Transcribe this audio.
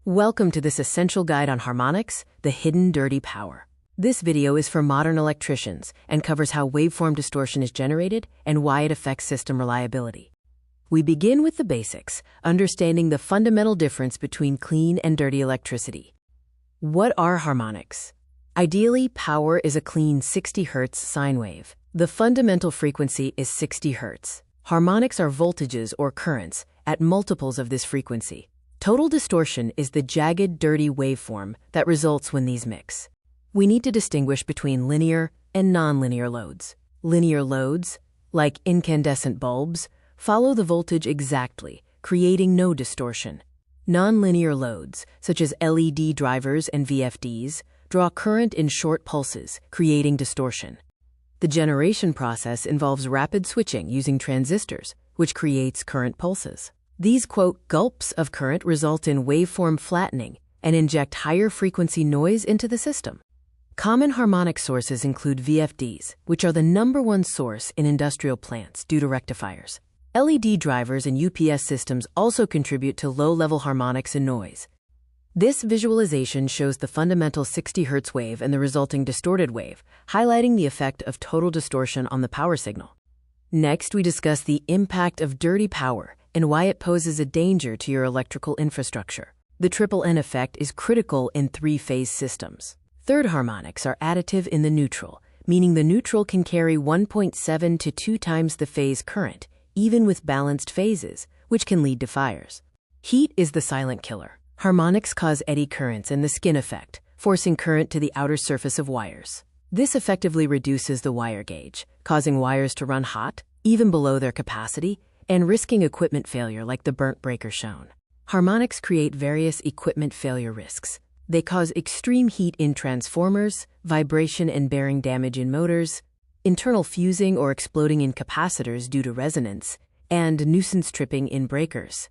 Welcome to this essential guide on harmonics, the hidden dirty power. This video is for modern electricians and covers how waveform distortion is generated and why it affects system reliability. We begin with the basics, understanding the fundamental difference between clean and dirty electricity. What are harmonics? Ideally, power is a clean 60 Hz sine wave. The fundamental frequency is 60 Hz. Harmonics are voltages or currents at multiples of this frequency. Total distortion is the jagged, dirty waveform that results when these mix. We need to distinguish between linear and nonlinear loads. Linear loads, like incandescent bulbs, follow the voltage exactly, creating no distortion. Nonlinear loads, such as LED drivers and VFDs, draw current in short pulses, creating distortion. The generation process involves rapid switching using transistors, which creates current pulses. These, quote, gulps of current result in waveform flattening and inject higher frequency noise into the system. Common harmonic sources include VFDs, which are the #1 source in industrial plants due to rectifiers. LED drivers and UPS systems also contribute to low-level harmonics and noise. This visualization shows the fundamental 60 Hz wave and the resulting distorted wave, highlighting the effect of total distortion on the power signal. Next, we discuss the impact of dirty power and why it poses a danger to your electrical infrastructure. The triple N effect is critical in three-phase systems. Third harmonics are additive in the neutral, meaning the neutral can carry 1.7 to 2 times the phase current, even with balanced phases, which can lead to fires. Heat is the silent killer. Harmonics cause eddy currents and the skin effect, forcing current to the outer surface of wires. This effectively reduces the wire gauge, causing wires to run hot, even below their capacity, and risking equipment failure like the burnt breaker shown. Harmonics create various equipment failure risks. They cause extreme heat in transformers, vibration and bearing damage in motors, internal fusing or exploding in capacitors due to resonance, and nuisance tripping in breakers.